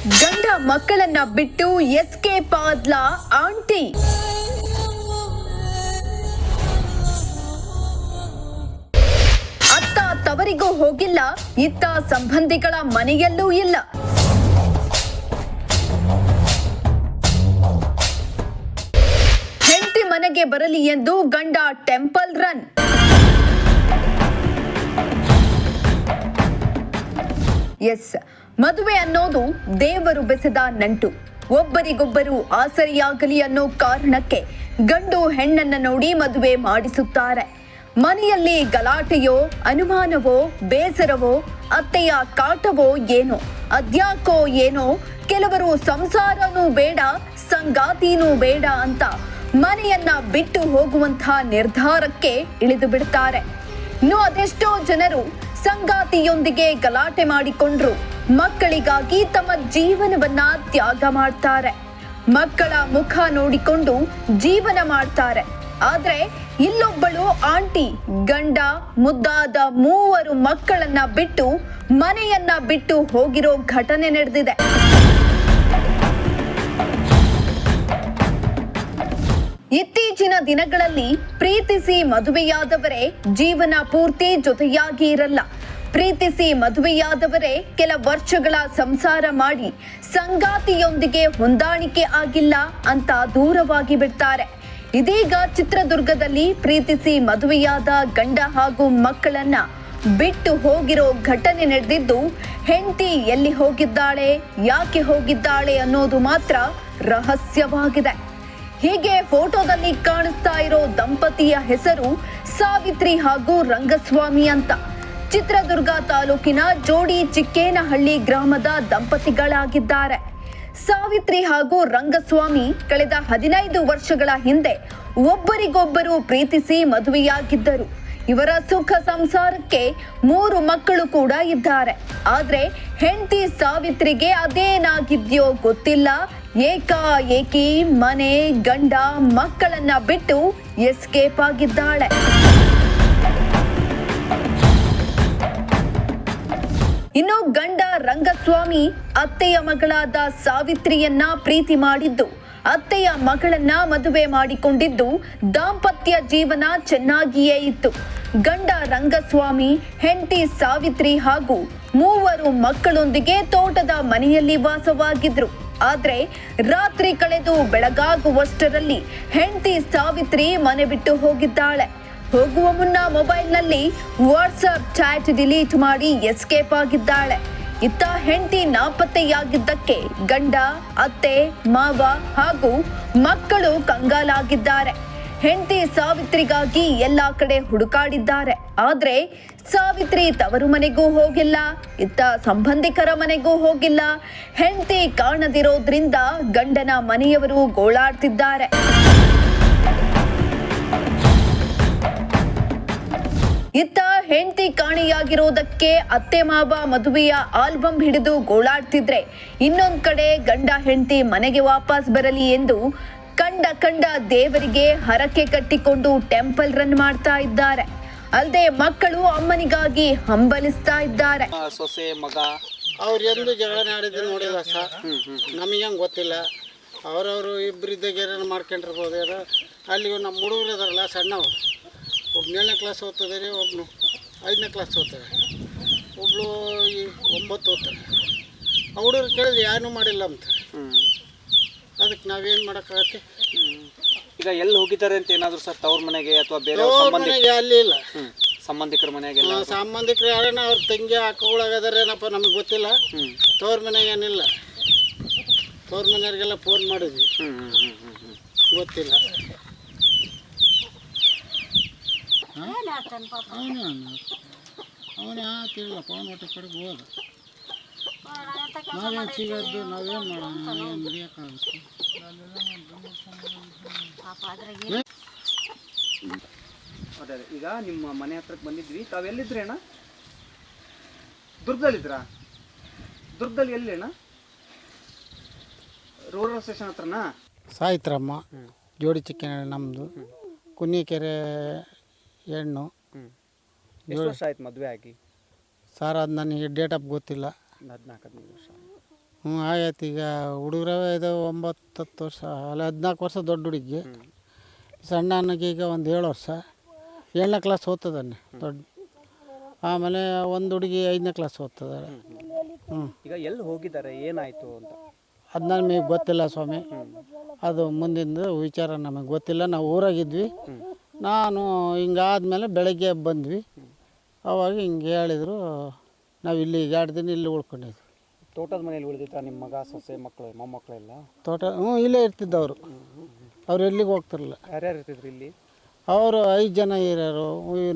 ಗಂಡ ಮಕ್ಕಳನ್ನ ಬಿಟ್ಟು ಎಸ್ಕೇಪ್ ಆದ್ಲ ಆಂಟಿ. ಅತ್ತ ತವರಿಗೂ ಹೋಗಿಲ್ಲ, ಇತ್ತ ಸಂಬಂಧಿಗಳ ಮನೆಯಲ್ಲೂ ಇಲ್ಲ. ಹೆಂಡತಿ ಮನೆಗೆ ಬರಲಿ ಎಂದು ಗಂಡ ಟೆಂಪಲ್ ರನ್. ಎಸ್, ಮದುವೆ ಅನ್ನೋದು ದೇವರು ಬೆಸೆದ ನಂಟು. ಒಬ್ಬರಿಗೊಬ್ಬರು ಆಸರೆಯಾಗಲಿ ಅನ್ನೋ ಕಾರಣಕ್ಕೆ ಗಂಡು ಹೆಣ್ಣನ್ನ ನೋಡಿ ಮದುವೆ ಮಾಡಿಸುತ್ತಾರೆ. ಮನೆಯಲ್ಲಿ ಗಲಾಟೆಯೋ, ಅನುಮಾನವೋ, ಬೇಸರವೋ, ಅತ್ತೆಯ ಕಾಟವೋ ಏನೋ, ಅದ್ಯಾಕೋ ಏನೋ, ಕೆಲವರು ಸಂಸಾರನೂ ಬೇಡ, ಸಂಗಾತಿನೂ ಬೇಡ ಅಂತ ಮನೆಯನ್ನ ಬಿಟ್ಟು ಹೋಗುವಂಥ ನಿರ್ಧಾರಕ್ಕೆ ಇಳಿದು ಬಿಡ್ತಾರೆ. ಇನ್ನು ಅದೆಷ್ಟೋ ಜನರು ಸಂಗಾತಿಯೊಂದಿಗೆ ಗಲಾಟೆ ಮಾಡಿಕೊಂಡ್ರು ಮಕ್ಕಳಿಗಾಗಿ ತಮ್ಮ ಜೀವನವನ್ನ ತ್ಯಾಗ ಮಾಡ್ತಾರೆ. ಮಕ್ಕಳ ಮುಖ ನೋಡಿಕೊಂಡು ಜೀವನ ಮಾಡ್ತಾರೆ. ಆದ್ರೆ ಇಲ್ಲೊಬ್ಬಳು ಆಂಟಿ ಗಂಡ ಮುದ್ದಾದ 3 ಮಕ್ಕಳನ್ನ ಬಿಟ್ಟು ಮನೆಯನ್ನ ಬಿಟ್ಟು ಹೋಗಿರೋ ಘಟನೆ ನಡೆದಿದೆ. ಇತ್ತೀಚಿನ ದಿನಗಳಲ್ಲಿ ಪ್ರೀತಿಸಿ ಮದುವೆಯಾದವರೇ ಜೀವನ ಪೂರ್ತಿ ಜೊತೆಯಾಗಿ ಇರಲ್ಲ. ಪ್ರೀತಿಸಿ ಮದುವೆಯಾದವರೇ ಕೆಲ ವರ್ಷಗಳ ಸಂಸಾರ ಮಾಡಿ ಸಂಗಾತಿಯೊಂದಿಗೆ ಹೊಂದಾಣಿಕೆ ಆಗಿಲ್ಲ ಅಂತ ದೂರವಾಗಿ ಬಿಡ್ತಾರೆ. ಇದೀಗ ಚಿತ್ರದುರ್ಗದಲ್ಲಿ ಪ್ರೀತಿಸಿ ಮದುವೆಯಾದ ಗಂಡ ಹಾಗೂ ಮಕ್ಕಳನ್ನ ಬಿಟ್ಟು ಹೋಗಿರೋ ಘಟನೆ ನಡೆದಿದ್ದು, ಹೆಂಡತಿ ಎಲ್ಲಿ ಹೋಗಿದ್ದಾಳೆ, ಯಾಕೆ ಹೋಗಿದ್ದಾಳೆ ಅನ್ನೋದು ಮಾತ್ರ ರಹಸ್ಯವಾಗಿದೆ. ಹೀಗೆ ಫೋಟೋದಲ್ಲಿ ಕಾಣಿಸ್ತಾ ಇರೋ ದಂಪತಿಯ ಹೆಸರು ಸಾವಿತ್ರಿ ಹಾಗೂ ರಂಗಸ್ವಾಮಿ ಅಂತ. ಚಿತ್ರದುರ್ಗ ತಾಲೂಕಿನ ಜೋಡಿ ಚಿಕ್ಕೇನಹಳ್ಳಿ ಗ್ರಾಮದ ದಂಪತಿಗಳಾಗಿದ್ದಾರೆ. ಸಾವಿತ್ರಿ ಹಾಗೂ ರಂಗಸ್ವಾಮಿ ಕಳೆದ 15 ವರ್ಷಗಳ ಹಿಂದೆ ಒಬ್ಬರಿಗೊಬ್ಬರು ಪ್ರೀತಿಸಿ ಮದುವೆಯಾಗಿದ್ದರು. ಇವರ ಸುಖ ಸಂಸಾರಕ್ಕೆ 3 ಮಕ್ಕಳು ಕೂಡ ಇದ್ದಾರೆ. ಆದ್ರೆ ಹೆಂಡತಿ ಸಾವಿತ್ರಿಗೆ ಅದೇನಾಗಿದ್ಯೋ ಗೊತ್ತಿಲ್ಲ, ಏಕಾಏಕಿ ಮನೆ, ಗಂಡ, ಮಕ್ಕಳನ್ನ ಬಿಟ್ಟು ಎಸ್ಕೇಪ್ ಆಗಿದ್ದಾಳೆ. ಇನ್ನು ಗಂಡ ರಂಗಸ್ವಾಮಿ ಅತ್ತೆಯ ಮಗಳಾದ ಸಾವಿತ್ರಿಯನ್ನ ಪ್ರೀತಿ ಮಾಡಿದ್ದು, ಅತ್ತೆಯ ಮಗಳನ್ನ ಮದುವೆ ಮಾಡಿಕೊಂಡಿದ್ದು, ದಾಂಪತ್ಯ ಜೀವನ ಚೆನ್ನಾಗಿಯೇ ಇತ್ತು. ಗಂಡ ರಂಗಸ್ವಾಮಿ ಹೆಂಡತಿ ಸಾವಿತ್ರಿ ಹಾಗೂ 3 ಮಕ್ಕಳೊಂದಿಗೆ ತೋಟದ ಮನೆಯಲ್ಲಿ ವಾಸವಾಗಿದ್ರು. ಆದ್ರೆ ರಾತ್ರಿ ಕಳೆದು ಬೆಳಗಾಗುವಷ್ಟರಲ್ಲಿ ಹೆಂಡತಿ ಸಾವಿತ್ರಿ ಮನೆ ಬಿಟ್ಟು ಹೋಗಿದ್ದಾಳೆ. ಹೋಗುವ ಮುನ್ನ ಮೊಬೈಲ್ನಲ್ಲಿ ವಾಟ್ಸ್ಆಪ್ ಚಾಟ್ ಡಿಲೀಟ್ ಮಾಡಿ ಎಸ್ಕೇಪ್ ಆಗಿದ್ದಾಳೆ. ಇತ್ತ ಹೆಂಡತಿ ನಾಪತ್ತೆಯಾಗಿದ್ದಕ್ಕೆ ಗಂಡ, ಅತ್ತೆ, ಮಾವ ಹಾಗೂ ಮಕ್ಕಳು ಕಂಗಾಲಾಗಿದ್ದಾರೆ. ಹೆಂಡತಿ ಸಾವಿತ್ರಿಗಾಗಿ ಎಲ್ಲಾ ಕಡೆ ಹುಡುಕಾಡಿದ್ದಾರೆ. ಆದ್ರೆ ಸಾವಿತ್ರಿ ತವರು ಮನೆಗೂ ಹೋಗಿಲ್ಲ, ಇತ್ತ ಸಂಬಂಧಿಕರ ಮನೆಗೂ ಹೋಗಿಲ್ಲ. ಹೆಂಡತಿ ಕಾಣದಿರೋದ್ರಿಂದ ಗಂಡನ ಮನೆಯವರು ಗೋಳಾಡ್ತಿದ್ದಾರೆ. ಇತ್ತ ಹೆಂಡತಿ ಕಾಣೆಯಾಗಿರೋದಕ್ಕೆ ಅತ್ತೆ ಮಾವ ಮದುವೆಯ ಆಲ್ಬಮ್ ಹಿಡಿದು ಗೋಳಾಡ್ತಿದ್ರೆ, ಇನ್ನೊಂದ್ ಕಡೆ ಗಂಡ ಹೆಂಡತಿ ಮನೆಗೆ ವಾಪಸ್ ಬರಲಿ ಎಂದು ಕಂಡ ದೇವರಿಗೆ ಹರಕೆ ಕಟ್ಟಿಕೊಂಡು ಟೆಂಪಲ್ ರನ್ ಮಾಡ್ತಾ ಇದ್ದಾರೆ. ಅಲ್ಲದೆ ಮಕ್ಕಳು ಅಮ್ಮನಿಗಾಗಿ ಹಂಬಲಿಸ್ತಾ ಇದ್ದಾರೆ. ಸೊಸೆ ಮಗ ಅವ್ರು ಎಂದು ಜಗಳ ಆಡಿದ್ರು ನೋಡಿಲ್ಲ ಸರ್, ನಮಗಂಗೆ ಗೊತ್ತಿಲ್ಲ. ಅವರವರು ಇಬ್ಬರಿದ್ದಾಗ ಏನಾರು ಮಾಡ್ಕೊಂಡಿರ್ಬೋದು. ಯಾರು ಅಲ್ಲಿ ನಮ್ಮ ಹುಡುಗರು ಇದಾರಲ್ಲ ಸಣ್ಣವು, ಒಬ್ಬ 7ನೇ ಕ್ಲಾಸ್ ಓದ್ತದೆ ರೀ, ಒಬ್ಬನು 5ನೇ ಕ್ಲಾಸ್ ಓದ್ತಾರೆ, ಒಬ್ಬಳು 9 ಓದ್ತಾರೆ. ಆ ಹುಡುಗರು ಕೇಳಿದ್ರೆ ಯಾರೂ ಮಾಡಿಲ್ಲ ಅಂತ. ಅದಕ್ಕೆ ನಾವೇನು ಮಾಡೋಕ್ಕಾಗತ್ತೆ? ಈಗ ಎಲ್ಲಿ ಹೋಗಿದ್ದಾರೆ ಅಂತ ಏನಾದರೂ ಸರ್, ತವ್ರ ಮನೆಗೆ ಅಥವಾ ಬೇರೆ ಮನೆಗೆ ಅಲ್ಲಿ ಇಲ್ಲ, ಸಂಬಂಧಿಕರ ಮನೆಗೆ? ಸಂಬಂಧಿಕರು ಯಾರನ್ನ ಅವ್ರ ತಂಗಿ ಅಕ್ಕಗಳಾಗದಾರೆ ಏನಪ್ಪ ನಮಗೆ ಗೊತ್ತಿಲ್ಲ. ತವ್ರ ಮನೆಗೆ ಏನಿಲ್ಲ, ತವ್ರ ಮನೆಯವ್ರಿಗೆಲ್ಲ ಫೋನ್ ಮಾಡಿದ್ವಿ, ಗೊತ್ತಿಲ್ಲ. ಅವನೇ ಆತಿಲ್ಲ, ಫೋನ್ ಒಟ್ಟು ಕಡೆಗೆ ಹೋದ. ನಾವೇನು ಸಿಗೋದು, ನಾವೇನು ಮಾಡೋಣ, ಏನು ನಡೆಯೋಕ್ಕಾಗುತ್ತೆ? ಅದೇ ಈಗ ನಿಮ್ಮ ಮನೆ ಹತ್ರಕ್ಕೆ ಬಂದಿದ್ವಿ. ತಾವೆಲ್ಲಿದ್ರಿ ಅಣ್ಣ? ದುರ್ಗದಲ್ಲಿದ್ರಾ? ದುರ್ಗದಲ್ಲಿ ಎಲ್ಲಿ ಅಣ್ಣ? Rural station ಹತ್ರನಾ? ಸಾಯಿತ್ರಮ್ಮ ಜೋಡಿ ಚಿಕ್ಕೇನಹಳ್ಳಿ ನಮ್ಮದು. ಕುನ್ನಿಕೆರೆ ಹೆಣ್ಣು. ಎಷ್ಟು ವರ್ಷ ಆಯ್ತು ಮದುವೆ ಆಗಿ? ಸರ್ ಅದು ನನಗೆ ಡೇಟ್ ಆಫ್ ಗೊತ್ತಿಲ್ಲ. 14-15 ವರ್ಷ. ಆಗೈತೆ. ಈಗ ಹುಡುಗರವೇ ಇದು 9-10 ವರ್ಷ, ಅಲ್ಲ 14 ವರ್ಷ ದೊಡ್ಡ ಹುಡುಗಿ. ಸಣ್ಣ ಅನ್ನಗೆ ಈಗ ಒಂದು 7 ವರ್ಷ, 7ನೇ ಕ್ಲಾಸ್ ಓದ್ತದಾನೆ ದೊಡ್ಡ. ಆಮೇಲೆ ಒಂದು ಹುಡುಗಿ 5ನೇ ಕ್ಲಾಸ್ ಓದ್ತದಾಳೆ. ಈಗ ಎಲ್ಲಿ ಹೋಗಿದ್ದಾರೆ, ಏನಾಯಿತು ಅಂತ? ಅದು ನಮಗೆ ಗೊತ್ತಿಲ್ಲ ಸ್ವಾಮಿ, ಅದು ಮುಂದಿಂದು ವಿಚಾರ ನಮಗೆ ಗೊತ್ತಿಲ್ಲ. ನಾವು ಊರಾಗಿದ್ವಿ, ನಾನು ಹಿಂಗಾದ್ಮೇಲೆ ಬೆಳಗ್ಗೆ ಬಂದ್ವಿ. ಅವಾಗ ಹಿಂಗೆ ಹೇಳಿದ್ರು, ನಾವು ಇಲ್ಲಿ 2 ದಿನ ಇಲ್ಲಿ ಉಳ್ಕೊಂಡಿದ್ವಿ. ತೋಟದ ಮನೇಲಿ ಉಳಿದಿದ್ದ ನಿಮ್ಮ ಮಗ, ಸೊಸೆ, ಮಕ್ಕಳು, ಮೊಮ್ಮಕ್ಕಳೆಲ್ಲ? ತೋಟ ಇಲ್ಲೇ ಇರ್ತಿದ್ದವರು, ಅವ್ರು ಎಲ್ಲಿಗೆ ಹೋಗ್ತಿರಲಿಲ್ಲ. ಯಾರ್ಯಾರು ಇರ್ತಿದ್ರು ಇಲ್ಲಿ? ಅವರು 5 ಜನ ಇರೋರು,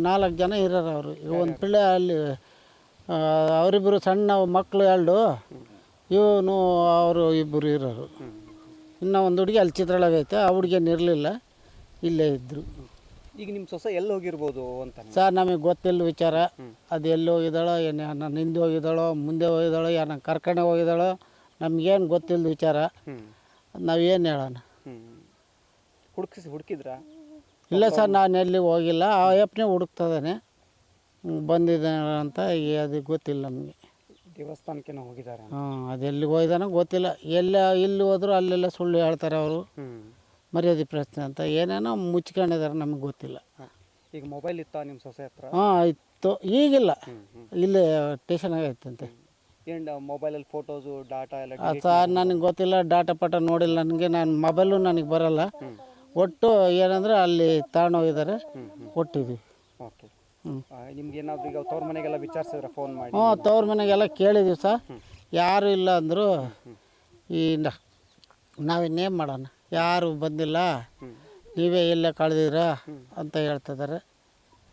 4 ಜನ ಇರೋರು ಅವರು. ಈಗ ಒಂದು ಪಿಳ್ಳೆ ಅಲ್ಲಿ, ಅವರಿಬ್ಬರು ಸಣ್ಣ ಮಕ್ಕಳು 2, ಇವನು ಅವರು ಇಬ್ಬರು ಇರೋರು. ಇನ್ನೂ ಒಂದು ಹುಡುಗಿ ಅಲ್ಲಿ ಚಿತ್ರಳಗೈತೆ, ಆ ಹುಡುಗಿಯನ್ನು ಇರಲಿಲ್ಲ, ಇಲ್ಲೇ ಇದ್ದರು. ಈಗ ನಿಮ್ಮ ಸೊಸೆ ಎಲ್ಲಿ ಹೋಗಿರ್ಬೋದು ಅಂತ? ಸರ್ ನಮಗೆ ಗೊತ್ತಿಲ್ಲ ವಿಚಾರ, ಅದು ಎಲ್ಲಿ ಹೋಗಿದ್ದಾಳೋ, ಏನು ನಾನು ಹಿಂದೆ ಹೋಗಿದ್ದಾಳೋ, ಮುಂದೆ ಹೋಗಿದ್ದಾಳೋ, ಯಾರು ಕರ್ಕೊಂಡೆ ಹೋಗಿದ್ದಾಳೋ, ನಮಗೇನು ಗೊತ್ತಿಲ್ಲ ವಿಚಾರ. ನಾವೇನು ಹೇಳೋಣ? ಹುಡುಕಿದ್ರಾ? ಇಲ್ಲ ಸರ್, ನಾನು ಎಲ್ಲಿಗೆ ಹೋಗಿಲ್ಲ. ಆ ಅಪ್ಪನೇ ಹುಡುಕ್ತದಾನೆ, ಬಂದಿದ್ದಾನೆ ಅಂತ. ಅದು ಗೊತ್ತಿಲ್ಲ ನಮಗೆ. ದೇವಸ್ಥಾನಕ್ಕೇನೋ ಹೋಗಿದ್ದಾರೆ? ಅದು ಎಲ್ಲಿಗೆ ಹೋಗಿದ್ದಾನೋ ಗೊತ್ತಿಲ್ಲ. ಇಲ್ಲಿ ಹೋದ್ರು ಅಲ್ಲೆಲ್ಲ ಸುಳ್ಳು ಹೇಳ್ತಾರೆ ಅವರು, ಮರ್ಯಾದೆ ಪ್ರಶ್ನೆ ಅಂತ ಏನೇನೋ ಮುಚ್ಕೊಂಡಿದ್ದಾರೆ, ನಮಗೆ ಗೊತ್ತಿಲ್ಲ. ಈಗ ಮೊಬೈಲ್ ಇತ್ತಾ ನಿಮ್ಮ ಸೊಸೆ ಹತ್ರ? ಇತ್ತು, ಈಗಿಲ್ಲ, ಇಲ್ಲೇ ಸ್ಟೇಷನಾಗ ಐತಂತೆ. ಏನು ಮೊಬೈಲಲ್ಲಿ ಫೋಟೋಸು, ಡಾಟಾ ಎಲ್ಲ? ಸರ್ ನನಗೆ ಗೊತ್ತಿಲ್ಲ, ಡಾಟಾ ಪಾಟ ನೋಡಿಲ್ಲ ನನಗೆ. ನಾನು ಮೊಬೈಲು ನನಗೆ ಬರೋಲ್ಲ. ಒಟ್ಟು ಏನಂದ್ರೆ ಅಲ್ಲಿ ತಗೊಂಡೋಗಿದ್ದಾರೆ, ಕೊಟ್ಟಿದ್ವಿ. ಓಕೆ. ನಿಮ್ಗೆ ಏನಾದ್ರು ಈಗ ತವ್ರ ಮನೆಗೆಲ್ಲ ವಿಚಾರಿಸಿದ್ರೆ ಫೋನ್ ಮಾಡಿ? ತವ್ರ ಮನೆಗೆಲ್ಲ ಕೇಳಿದ್ವಿ ಸರ್, ಯಾರು ಇಲ್ಲ ಅಂದರು. ಈ ನಾವಿನ್ನೇನು ಮಾಡೋಣ, ಯಾರು ಬಂದಿಲ್ಲ, ನೀವೇ ಎಲ್ಲೇ ಕಳೆದಿರ ಅಂತ ಹೇಳ್ತಿದ್ದಾರೆ.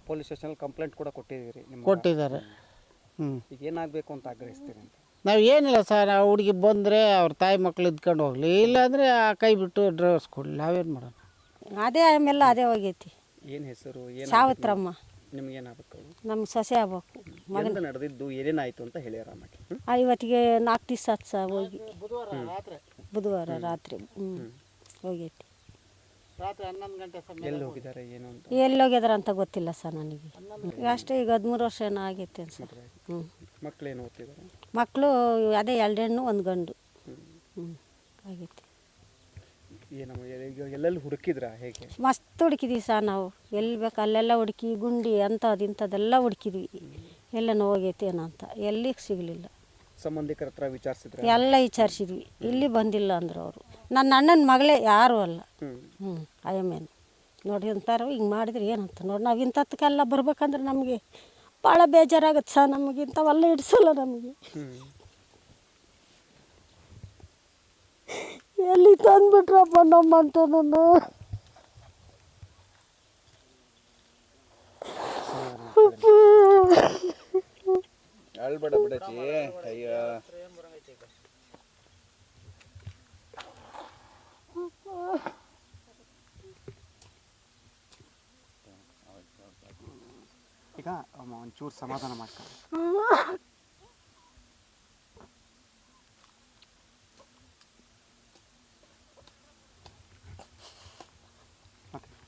ಪೊಲೀಸ್ ಸ್ಟೇಷನಲ್ಲಿ ಕಂಪ್ಲೇಂಟ್ ಕೂಡ ಕೊಟ್ಟಿದ್ದೀರಿ? ಕೊಟ್ಟಿದ್ದಾರೆ. ಈಗ ಏನಾಗಬೇಕು ಅಂತ ಆಗ್ರಹಿಸ್ತೀರಿ ಅಂತ? ನಾವು ಏನಿಲ್ಲ ಸರ್, ಆ ಹುಡುಗಿ ಬಂದರೆ ಅವ್ರ ತಾಯಿ ಮಕ್ಳು ಇದ್ಕೊಂಡು ಹೋಗಲಿ, ಇಲ್ಲಾಂದರೆ ಆ ಕೈ ಬಿಟ್ಟು ಡ್ರೈವರ್ಸ್ ಕೊಡಲಿ, ನಾವೇನು ಮಾಡೋಣ? ಅದೇ ಆಮೇಲೆ ಅದೇ ಹೋಗೈತಿ. ಏನು ಹೆಸರು? ಏನು ಸಾವಿತ್ರಮ್ಮ. ನಿಮ್ಗೇನಾಗಬೇಕು? ನಮ್ಗೆ ಸೊಸೆ ಆಗ್ಬೇಕು. ಮಗನ ನಡೆದಿದ್ದು ಏನೇನಾಯಿತು ಅಂತ ಹೇಳಿ ಆರಾಮಾಗಿ. ಇವತ್ತಿಗೆ 4 ದಿವಸ ಆಯ್ತು ಸರ್ ಹೋಗಿ. ಬುಧವಾರ ರಾತ್ರಿ ಹೋಗೈತಿ. ರಾತ್ರಿ 11 ಗಂಟೆ ಸಮಯ. ಎಲ್ಲಿ ಹೋಗಿದ್ದಾರೆ ಏನು ಅಂತ? ಎಲ್ಲಿ ಹೋಗಿದಾರ ಅಂತ ಗೊತ್ತಿಲ್ಲ ಸರ್ ನನಗೆ. ಈಗ ಅಷ್ಟೇ, ಈಗ 13 ವರ್ಷ ಏನೋ ಆಗೈತೆ ಸರ್. ಮಕ್ಕಳು ಏನು ಓದ್ತಿದ್ದಾರೆ? ಮಕ್ಕಳು ಅದೇ 2 ಹೆಣ್ಣು 1 ಗಂಡು. ಆಗೈತಿ. ಏನು ಎಲ್ಲೆಲ್ಲಿ ಹುಡುಕಿದ್ರಾ, ಹೇಗೆ? ಮಸ್ತ್ ಹುಡುಕಿದ್ವಿ ಸರ್ ನಾವು, ಎಲ್ಲಿ ಬೇಕು ಅಲ್ಲೆಲ್ಲ ಹುಡುಕಿ, ಗುಂಡಿ ಅಂಥದ್ದು ಇಂಥದ್ದೆಲ್ಲ ಹುಡುಕಿದ್ವಿ, ಎಲ್ಲನೂ ಹೋಗೈತೆ ಏನೋ ಅಂತ. ಎಲ್ಲಿಗೆ ಸಿಗಲಿಲ್ಲ. ಸಂಬಂಧಿಕರ ಹತ್ರ ವಿಚಾರಿಸಿದ್ರೆ? ಎಲ್ಲ ವಿಚಾರಿಸಿದ್ವಿ, ಇಲ್ಲಿ ಬಂದಿಲ್ಲ ಅಂದರು ಅವರು. ನನ್ನ ಅಣ್ಣನ ಮಗಳೇ, ಯಾರೂ ಅಲ್ಲ. ಅಯ್ಯಮ್ಮೇನು ನೋಡಿ ಅಂತಾರೋ, ಹಿಂಗೆ ಮಾಡಿದ್ರೆ ಏನಂತ ನೋಡಿ. ನಾವು ಇಂಥದ್ದಕ್ಕೆಲ್ಲ ಬರ್ಬೇಕಂದ್ರೆ ನಮಗೆ ಭಾಳ ಬೇಜಾರಾಗುತ್ತೆ ಸರ್. ನಮಗೆ ಇಂಥವೆಲ್ಲ ಹಿಡಿಸಲ್ಲ ನಮಗೆ. ಎಲ್ಲಿ ತಂದುಬಿಟ್ರಪ್ಪ ನಮ್ಮಂತ ನಾನು. ಅಳ್ಬೇಡ ಬಿಡಚ್ಚಿ, ಅಯ್ಯ. ಈಗ ಒಂಚೂರು ಸಮಾಧಾನ ಮಾಡ್ತಾರೆ.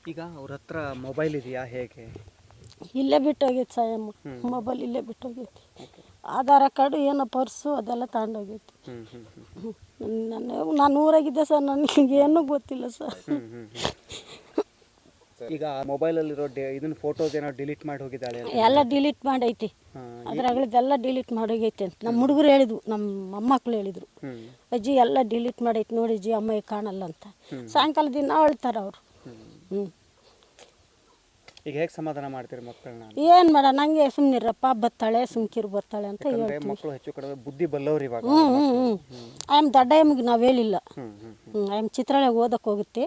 ಈಗ ಅವ್ರ ಹತ್ರ ಮೊಬೈಲ್ ಇದೆಯಾ, ಹೇಗೆ? ಇಲ್ಲೇ ಬಿಟ್ಟೋಗೈತಿ ಸಾಯಮ್ಮ, ಮೊಬೈಲ್ ಇಲ್ಲೇ ಬಿಟ್ಟೋಗೈತಿ. ಆಧಾರ ಕಾರ್ಡು ಏನೋ ಪರ್ಸು ಅದೆಲ್ಲ ತಗೊಂಡೋಗೈತಿ. ನಾನು ಊರಾಗಿದ್ದೆ ಸರ್, ನನಗೆ ಏನೂ ಗೊತ್ತಿಲ್ಲ ಸರ್. ಈಗ ಮೊಬೈಲಲ್ಲಿರೋ ಇದನ್ನ ಫೋಟೋಸ್ ಏನೋ ಡಿಲೀಟ್ ಮಾಡಿ ಹೋಗಿದ್ದಾಳೆ? ಎಲ್ಲ ಡಿಲೀಟ್ ಮಾಡೈತಿ, ಅದ್ರಾಗಳದೆಲ್ಲ ಡಿಲೀಟ್ ಮಾಡೋಗೈತೆ ಅಂತ ನಮ್ಮ ಹುಡುಗರು ಹೇಳಿದ್ರು, ನಮ್ಮ ಮೊಮ್ಮಕ್ಕಳು ಹೇಳಿದರು. ಅಜ್ಜಿ ಎಲ್ಲ ಡಿಲೀಟ್ ಮಾಡೈತಿ ನೋಡಿ ಅಜ್ಜಿ, ಅಮ್ಮ ಕಾಣಲ್ಲ ಅಂತ. ಸಾಯಂಕಾಲ ದಿನ ಹೇಳ್ತಾರೆ ಅವರು. ಈಗ ಹೇಗೆ ಸಮಾಧಾನ ಮಾಡ್ತೀರಿ ಮಕ್ಕಳನ್ನ? ಏನು ಮಾಡ, ನಂಗೆ ಸುಮ್ಮನಿರಪ್ಪ, ಬರ್ತಾಳೆ ಸುಮ್ಕಿರು ಬರ್ತಾಳೆ ಅಂತ ಹೇಳ್ತೀವಿ. ಮಕ್ಕಳು ಹೆಚ್ಚು ಕಡಿಮೆ ಬುದ್ಧಿ ಬಲ್ಲವ್ರು ಇವಾಗ. ಆಯಮ್ ದೊಡ್ಡ ಆಯಮ್ಗೆ ನಾವು ಹೇಳಿಲ್ಲ. ಆಯಮ್ ಚಿತ್ರಾಲಯ ಓದಕ್ಕೆ ಹೋಗುತ್ತೆ,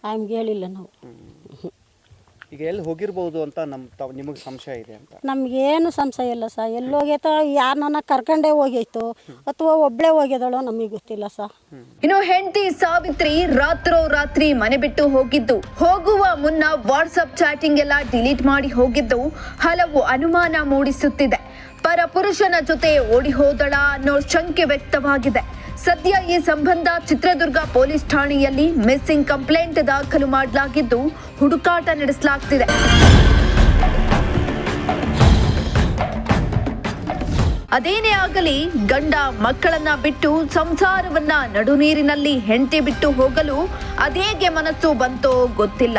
ಆಯಮ್ಗೆ ಹೇಳಿಲ್ಲ ನಾವು. ಈಗ ಎಲ್ಲಿ ಹೋಗಿರ್ಬೋದು ಅಂತ ನಿಮಗೆ ಸಂಶಯ ಇದೆ ಅಂತ? ನಮಗೇನು ಸಂಶಯ ಇಲ್ಲ ಸರ್. ಎಲ್ಲಿ ಹೋಗೈತೋ, ಯಾರನ್ನ ಕರ್ಕೊಂಡೇ ಹೋಗೈತೋ ಅಥವಾ ಒಬ್ಬಳೇ ಹೋಗ್ಯದಳೋ ನಮಗೆ ಗೊತ್ತಿಲ್ಲ ಸರ್. ಇನ್ನು ಹೆಂಡತಿ ಸಾವಿತ್ರಿ ರಾತ್ರೋರಾತ್ರಿ ಮನೆ ಬಿಟ್ಟು ಹೋಗಿದ್ದು, ಹೋಗುವ ಮುನ್ನ ವಾಟ್ಸಪ್ ಚಾಟಿಂಗ್ ಎಲ್ಲ ಡಿಲೀಟ್ ಮಾಡಿ ಹೋಗಿದ್ದು ಹಲವು ಅನುಮಾನ ಮೂಡಿಸುತ್ತಿದೆ. ಪರ ಪುರುಷನ ಜೊತೆ ಓಡಿ ಹೋದಳ ಅನ್ನೋ ಶಂಕೆ ವ್ಯಕ್ತವಾಗಿದೆ. ಸದ್ಯ ಈ ಸಂಬಂಧ ಚಿತ್ರದುರ್ಗ ಪೊಲೀಸ್ ಠಾಣೆಯಲ್ಲಿ ಮಿಸ್ಸಿಂಗ್ ಕಂಪ್ಲೇಂಟ್ ದಾಖಲು ಮಾಡಲಾಗಿದ್ದು ಹುಡುಕಾಟ ನಡೆಸಲಾಗುತ್ತಿದೆ. ಅದೇನೇ ಆಗಲಿ ಗಂಡ ಮಕ್ಕಳನ್ನ ಬಿಟ್ಟು ಸಂಸಾರವನ್ನ ನಡುನೀರಿನಲ್ಲಿ ಹೆಂಡತಿ ಬಿಟ್ಟು ಹೋಗಲು ಅದೇಗೆ ಮನಸ್ಸು ಬಂತೋ ಗೊತ್ತಿಲ್ಲ.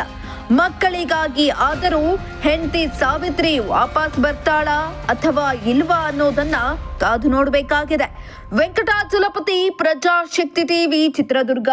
ಮಕ್ಕಳಿಗಾಗಿ ಆದರೂ ಹೆಂಡತಿ ಸಾವಿತ್ರಿ ವಾಪಸ್ ಬರ್ತಾಳಾ ಅಥವಾ ಇಲ್ವಾ ಅನ್ನೋದನ್ನ ಕಾದು ನೋಡಬೇಕಾಗಿದೆ. ವೆಂಕಟಾಚಲಪತಿ, ಪ್ರಜಾಶಕ್ತಿ ಟಿವಿ, ಚಿತ್ರದುರ್ಗ.